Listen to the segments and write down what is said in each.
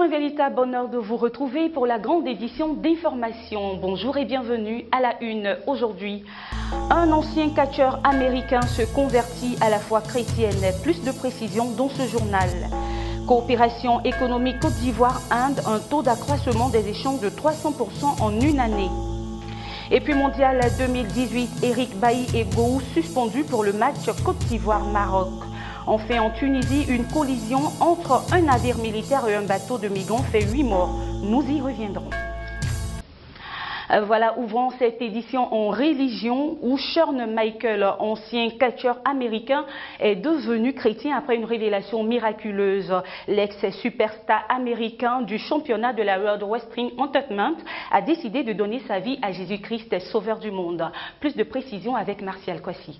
un véritable bonheur de vous retrouver pour la grande édition d'information. Bonjour et bienvenue à la une aujourd'hui. Un ancien catcheur américain se convertit à la foi chrétienne. Plus de précisions dans ce journal. Coopération économique Côte d'Ivoire-Inde, un taux d'accroissement des échanges de 300% en une année. Et puis mondial 2018, Eric Bailly et Gou suspendus pour le match Côte d'Ivoire-Maroc. Enfin, en Tunisie, une collision entre un navire militaire et un bateau de migrants fait 8 morts. Nous y reviendrons. Voilà, ouvrons cette édition en religion où Shawn Michaels, ancien catcheur américain, est devenu chrétien après une révélation miraculeuse. L'ex-superstar américain du championnat de la World Wrestling Entertainment a décidé de donner sa vie à Jésus-Christ, sauveur du monde. Plus de précisions avec Martial Kwasi.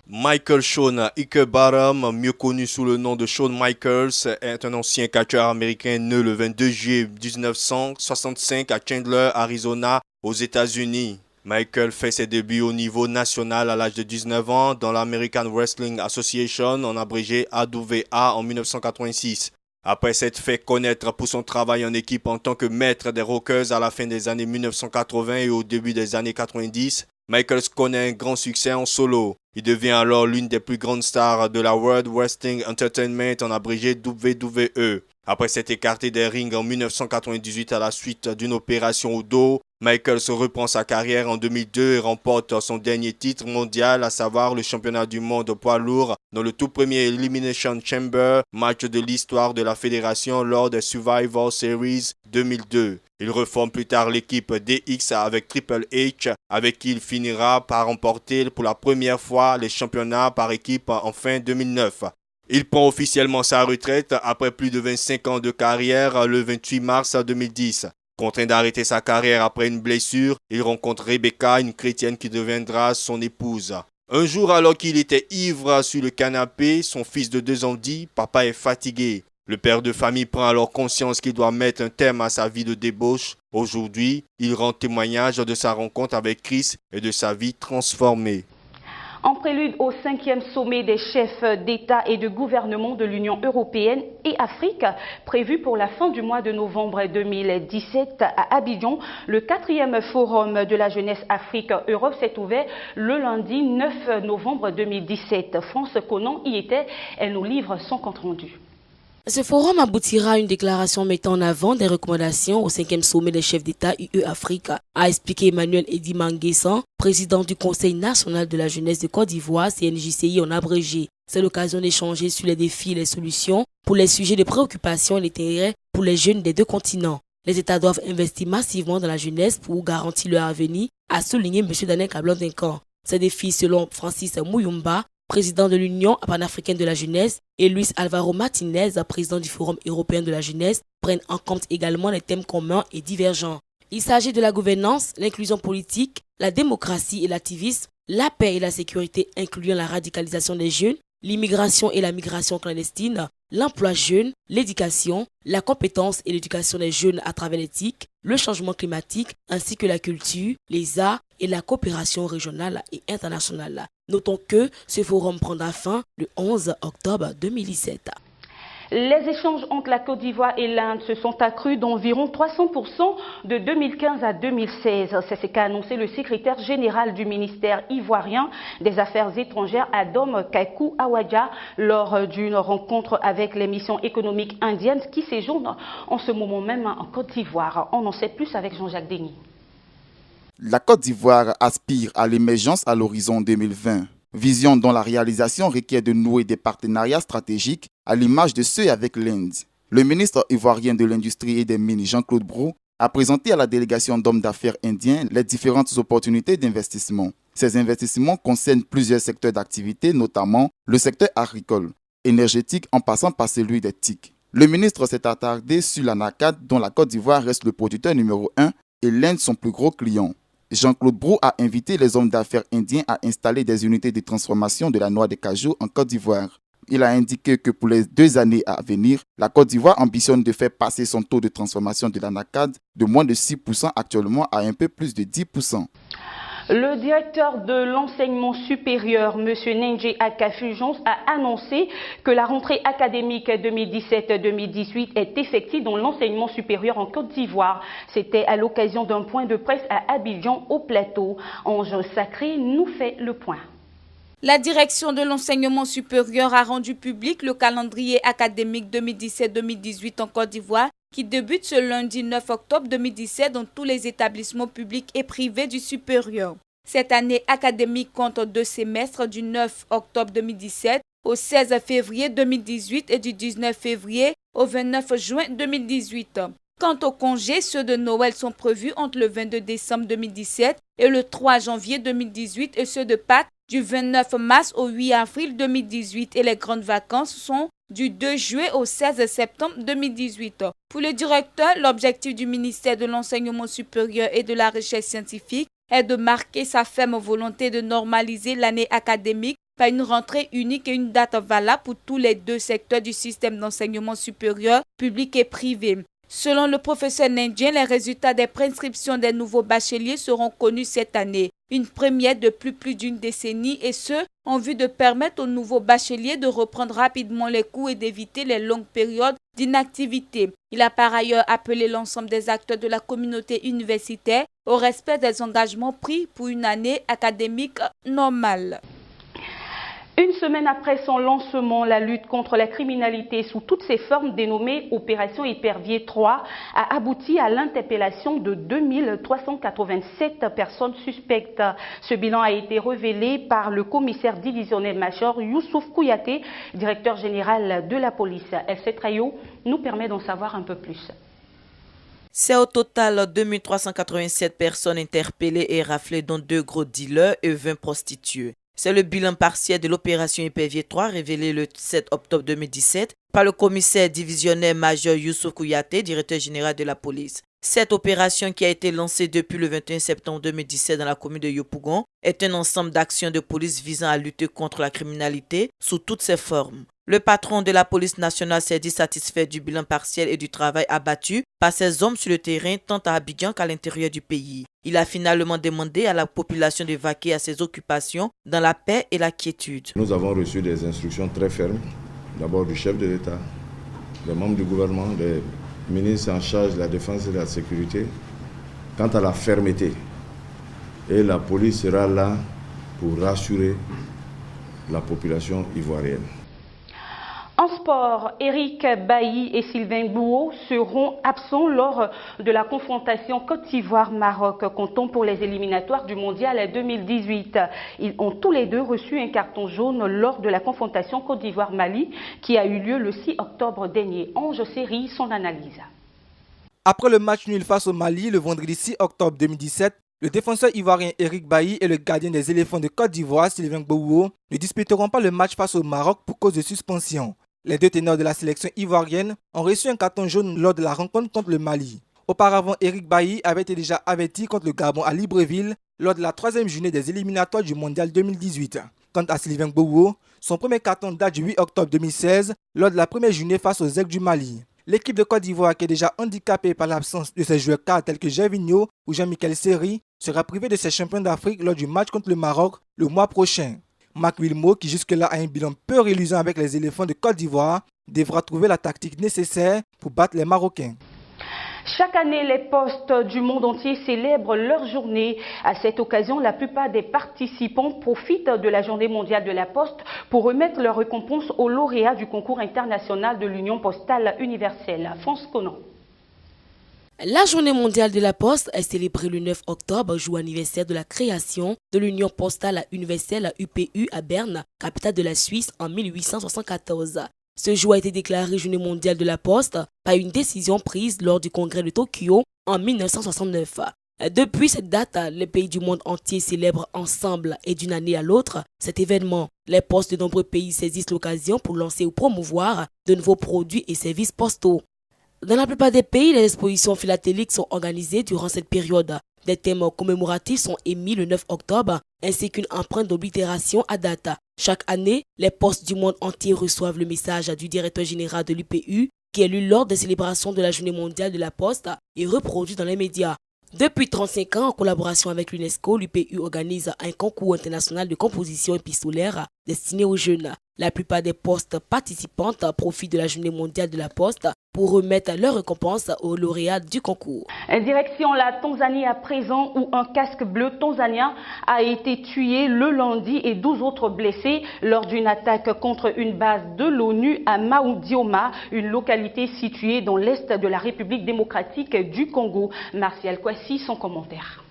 Michael Shawn Ikebaram, mieux connu sous le nom de Shawn Michaels, est un ancien catcheur américain né le 22 juillet 1965 à Chandler, Arizona, aux États-Unis. Michael fait ses débuts au niveau national à l'âge de 19 ans dans l'American Wrestling Association, en abrégé AWA, en 1986. Après s'être fait connaître pour son travail en équipe en tant que maître des Rockers à la fin des années 1980 et au début des années 90, Michaels connaît un grand succès en solo. Il devient alors l'une des plus grandes stars de la World Wrestling Entertainment, en abrégé WWE. Après s'être écarté des rings en 1998 à la suite d'une opération au dos, Michaels reprend sa carrière en 2002 et remporte son dernier titre mondial, à savoir le championnat du monde poids lourd dans le tout premier Elimination Chamber, match de l'histoire de la fédération lors des Survivor Series 2002. Il reforme plus tard l'équipe DX avec Triple H, avec qui il finira par remporter pour la première fois les championnats par équipe en fin 2009. Il prend officiellement sa retraite après plus de 25 ans de carrière le 28 mars 2010. Contraint d'arrêter sa carrière après une blessure, il rencontre Rebecca, une chrétienne qui deviendra son épouse. Un jour, alors qu'il était ivre sur le canapé, son fils de 2 ans dit « Papa est fatigué ». Le père de famille prend alors conscience qu'il doit mettre un terme à sa vie de débauche. Aujourd'hui, il rend témoignage de sa rencontre avec Christ et de sa vie transformée. En prélude au 5e sommet des chefs d'État et de gouvernement de l'Union européenne et Afrique, prévu pour la fin du mois de novembre 2017 à Abidjan, le 4e forum de la jeunesse Afrique-Europe s'est ouvert le lundi 9 novembre 2017. France Conan y était, elle nous livre son compte-rendu. Ce forum aboutira à une déclaration mettant en avant des recommandations au 5e sommet des chefs d'État UE-Afrique, a expliqué Emmanuel Edi Manguessan, président du Conseil national de la jeunesse de Côte d'Ivoire, CNJCI en abrégé. C'est l'occasion d'échanger sur les défis et les solutions pour les sujets de préoccupation et l'intérêt pour les jeunes des deux continents. Les États doivent investir massivement dans la jeunesse pour garantir leur avenir, a souligné M. Daniel Kablan-Duncan. Ces défis, selon Francis Mouyumba, président de l'Union panafricaine de la jeunesse, et Luis Alvaro Martinez, président du Forum européen de la jeunesse, prennent en compte également les thèmes communs et divergents. Il s'agit de la gouvernance, l'inclusion politique, la démocratie et l'activisme, la paix et la sécurité incluant la radicalisation des jeunes, l'immigration et la migration clandestine, l'emploi jeune, l'éducation, la compétence et l'éducation des jeunes à travers l'éthique, le changement climatique ainsi que la culture, les arts et la coopération régionale et internationale. Notons que ce forum prendra fin le 11 octobre 2017. Les échanges entre la Côte d'Ivoire et l'Inde se sont accrus d'environ 300% de 2015 à 2016. C'est ce qu'a annoncé le secrétaire général du ministère ivoirien des Affaires étrangères, Adom Kaikou Awadja, lors d'une rencontre avec les missions économiques indiennes qui séjournent en ce moment même en Côte d'Ivoire. On en sait plus avec Jean-Jacques Denis. La Côte d'Ivoire aspire à l'émergence à l'horizon 2020. Vision dont la réalisation requiert de nouer des partenariats stratégiques à l'image de ceux avec l'Inde. Le ministre ivoirien de l'Industrie et des Mines, Jean-Claude Brou, a présenté à la délégation d'hommes d'affaires indiens les différentes opportunités d'investissement. Ces investissements concernent plusieurs secteurs d'activité, notamment le secteur agricole, énergétique en passant par celui des TIC. Le ministre s'est attardé sur la NACAD dont la Côte d'Ivoire reste le producteur numéro 1 et l'Inde son plus gros client. Jean-Claude Brou a invité les hommes d'affaires indiens à installer des unités de transformation de la noix de cajou en Côte d'Ivoire. Il a indiqué que pour les 2 années à venir, la Côte d'Ivoire ambitionne de faire passer son taux de transformation de l'anacarde de moins de 6% actuellement à un peu plus de 10%. Le directeur de l'enseignement supérieur, M. Nenje Akafujons, a annoncé que la rentrée académique 2017-2018 est effective dans l'enseignement supérieur en Côte d'Ivoire. C'était à l'occasion d'un point de presse à Abidjan au Plateau. Ange Sacré nous fait le point. La direction de l'enseignement supérieur a rendu public le calendrier académique 2017-2018 en Côte d'Ivoire qui débute ce lundi 9 octobre 2017 dans tous les établissements publics et privés du supérieur. Cette année académique compte 2 semestres du 9 octobre 2017 au 16 février 2018 et du 19 février au 29 juin 2018. Quant aux congés, ceux de Noël sont prévus entre le 22 décembre 2017 et le 3 janvier 2018 et ceux de Pâques du 29 mars au 8 avril 2018 et les grandes vacances sont du 2 juillet au 16 septembre 2018. Pour le directeur, l'objectif du ministère de l'Enseignement supérieur et de la Recherche scientifique est de marquer sa ferme volonté de normaliser l'année académique par une rentrée unique et une date valable pour tous les 2 secteurs du système d'enseignement supérieur, public et privé. Selon le professeur Nendjen, les résultats des prescriptions des nouveaux bacheliers seront connus cette année, une première depuis plus d'une décennie et ce, en vue de permettre aux nouveaux bacheliers de reprendre rapidement les cours et d'éviter les longues périodes d'inactivité. Il a par ailleurs appelé l'ensemble des acteurs de la communauté universitaire au respect des engagements pris pour une année académique normale. Une semaine après son lancement, la lutte contre la criminalité sous toutes ses formes dénommée Opération Épervier 3 a abouti à l'interpellation de 2387 personnes suspectes. Ce bilan a été révélé par le commissaire divisionnaire-major Youssouf Kouyaté, directeur général de la police. FC Trayo nous permet d'en savoir un peu plus. C'est au total 2387 personnes interpellées et raflées, dont 2 gros dealers et 20 prostituées. C'est le bilan partiel de l'opération Épervier 3 révélé le 7 octobre 2017 par le commissaire divisionnaire-major Youssouf Kouyaté, directeur général de la police. Cette opération qui a été lancée depuis le 21 septembre 2017 dans la commune de Yopougon est un ensemble d'actions de police visant à lutter contre la criminalité sous toutes ses formes. Le patron de la police nationale s'est dit satisfait du bilan partiel et du travail abattu par ses hommes sur le terrain tant à Abidjan qu'à l'intérieur du pays. Il a finalement demandé à la population de vaquer à ses occupations dans la paix et la quiétude. Nous avons reçu des instructions très fermes, d'abord du chef de l'État, des membres du gouvernement, des ministres en charge de la défense et de la sécurité, quant à la fermeté. Et la police sera là pour rassurer la population ivoirienne. En sport, Eric Bailly et Sylvain Bouot seront absents lors de la confrontation Côte d'Ivoire-Maroc, comptant pour les éliminatoires du Mondial 2018. Ils ont tous les 2 reçu un carton jaune lors de la confrontation Côte d'Ivoire-Mali qui a eu lieu le 6 octobre dernier. Ange Série, son analyse. Après le match nul face au Mali le vendredi 6 octobre 2017, le défenseur ivoirien Eric Bailly et le gardien des éléphants de Côte d'Ivoire, Sylvain Bouot, ne disputeront pas le match face au Maroc pour cause de suspension. Les 2 ténors de la sélection ivoirienne ont reçu un carton jaune lors de la rencontre contre le Mali. Auparavant, Eric Bailly avait été déjà averti contre le Gabon à Libreville lors de la 3e journée des éliminatoires du Mondial 2018. Quant à Sylvain Bouot, son premier carton date du 8 octobre 2016 lors de la première journée face aux Aigles du Mali. L'équipe de Côte d'Ivoire, qui est déjà handicapée par l'absence de ses joueurs cadres tels que Gervinho ou Jean-Michel Seri, sera privée de ses champions d'Afrique lors du match contre le Maroc le mois prochain. Marc Wilmot, qui jusque-là a un bilan peu reluisant avec les éléphants de Côte d'Ivoire, devra trouver la tactique nécessaire pour battre les Marocains. Chaque année, les postes du monde entier célèbrent leur journée. À cette occasion, la plupart des participants profitent de la journée mondiale de la poste pour remettre leur récompense aux lauréats du concours international de l'Union postale universelle. France Conan. La journée mondiale de la poste est célébrée le 9 octobre, jour anniversaire de la création de l'Union postale universelle UPU à Berne, capitale de la Suisse, en 1874. Ce jour a été déclaré journée mondiale de la poste par une décision prise lors du congrès de Tokyo en 1969. Depuis cette date, les pays du monde entier célèbrent ensemble et d'une année à l'autre cet événement. Les postes de nombreux pays saisissent l'occasion pour lancer ou promouvoir de nouveaux produits et services postaux. Dans la plupart des pays, les expositions philatéliques sont organisées durant cette période. Des thèmes commémoratifs sont émis le 9 octobre, ainsi qu'une empreinte d'oblitération à date. Chaque année, les postes du monde entier reçoivent le message du directeur général de l'UPU, qui est lu lors des célébrations de la Journée mondiale de la poste et reproduit dans les médias. Depuis 35 ans, en collaboration avec l'UNESCO, l'UPU organise un concours international de composition épistolaire destiné aux jeunes. La plupart des postes participantes profitent de la Journée mondiale de la poste pour remettre leur récompense aux lauréats du concours. Direction la Tanzanie à présent, où un casque bleu tanzanien a été tué le lundi et 12 autres blessés lors d'une attaque contre une base de l'ONU à Maoudioma, une localité située dans l'est de la République démocratique du Congo. Martial Kwasi, son commentaire.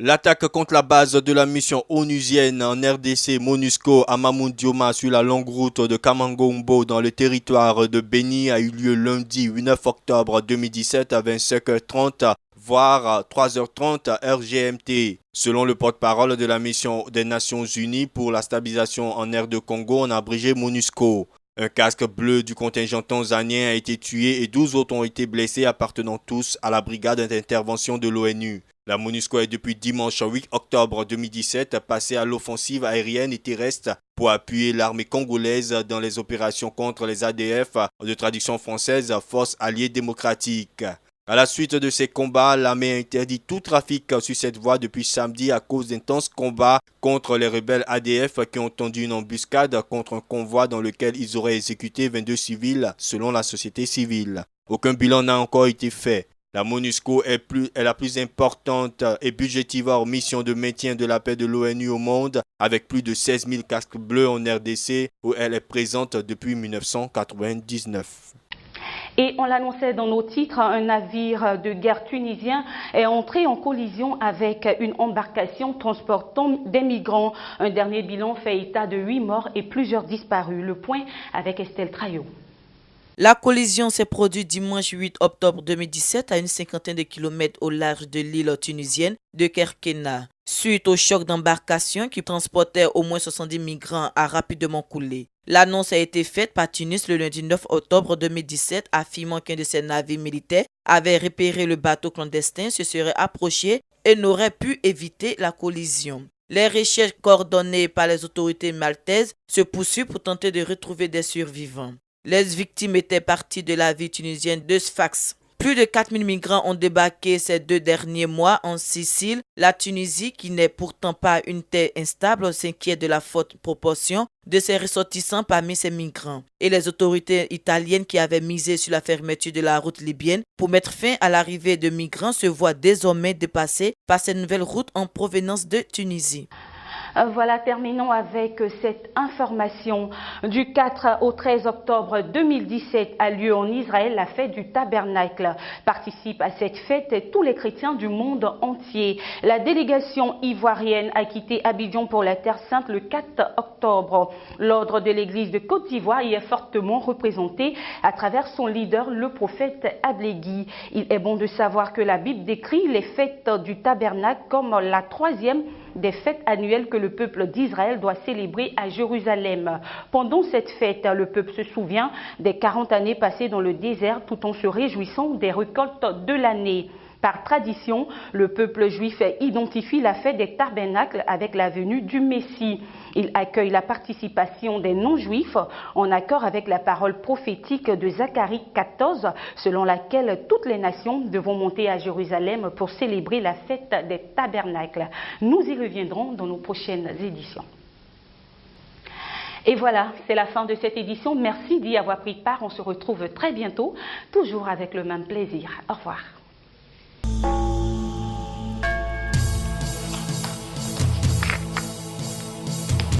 L'attaque contre la base de la mission onusienne en RDC MONUSCO à Mamoundioma sur la longue route de Kamangombo dans le territoire de Beni a eu lieu lundi 9 octobre 2017 à 25h30 voire 3h30 heure GMT. Selon le porte-parole de la mission des Nations Unies pour la stabilisation en aire de Congo, en abrégé MONUSCO. Un casque bleu du contingent tanzanien a été tué et 12 autres ont été blessés appartenant tous à la brigade d'intervention de l'ONU. La MONUSCO est depuis dimanche 8 octobre 2017 passée à l'offensive aérienne et terrestre pour appuyer l'armée congolaise dans les opérations contre les ADF, de traduction française Forces alliées démocratiques. À la suite de ces combats, l'armée a interdit tout trafic sur cette voie depuis samedi à cause d'intenses combats contre les rebelles ADF qui ont tendu une embuscade contre un convoi dans lequel ils auraient exécuté 22 civils selon la société civile. Aucun bilan n'a encore été fait. La MONUSCO est la plus importante et budgétivore mission de maintien de la paix de l'ONU au monde, avec plus de 16 000 casques bleus en RDC où elle est présente depuis 1999. Et on l'annonçait dans nos titres, un navire de guerre tunisien est entré en collision avec une embarcation transportant des migrants. Un dernier bilan fait état de 8 morts et plusieurs disparus. Le point avec Estelle Traillot. La collision s'est produite dimanche 8 octobre 2017 à une cinquantaine de kilomètres au large de l'île tunisienne de Kerkena. Suite au choc d'embarcation qui transportait au moins 70 migrants a rapidement coulé. L'annonce a été faite par Tunis le lundi 9 octobre 2017, affirmant qu'un de ses navires militaires avait repéré le bateau clandestin, se serait approché et n'aurait pu éviter la collision. Les recherches coordonnées par les autorités maltaises se poursuivent pour tenter de retrouver des survivants. Les victimes étaient parties de la ville tunisienne de Sfax. Plus de 4000 migrants ont débarqué ces 2 derniers mois en Sicile. La Tunisie, qui n'est pourtant pas une terre instable, s'inquiète de la forte proportion de ses ressortissants parmi ces migrants. Et les autorités italiennes qui avaient misé sur la fermeture de la route libyenne pour mettre fin à l'arrivée de migrants se voient désormais dépassées par cette nouvelle route en provenance de Tunisie. Voilà, terminons avec cette information. Du 4 au 13 octobre 2017 a lieu en Israël la fête du tabernacle. Participent à cette fête tous les chrétiens du monde entier. La délégation ivoirienne a quitté Abidjan pour la Terre Sainte le 4 octobre. L'ordre de l'église de Côte d'Ivoire y est fortement représenté à travers son leader, le prophète Ablegui. Il est bon de savoir que la Bible décrit les fêtes du tabernacle comme la 3e des fêtes annuelles que le peuple d'Israël doit célébrer à Jérusalem. Pendant cette fête, le peuple se souvient des 40 années passées dans le désert tout en se réjouissant des récoltes de l'année. Par tradition, le peuple juif identifie la fête des tabernacles avec la venue du Messie. Il accueille la participation des non-juifs en accord avec la parole prophétique de Zacharie 14, selon laquelle toutes les nations devront monter à Jérusalem pour célébrer la fête des tabernacles. Nous y reviendrons dans nos prochaines éditions. Et voilà, c'est la fin de cette édition. Merci d'y avoir pris part. On se retrouve très bientôt, toujours avec le même plaisir. Au revoir.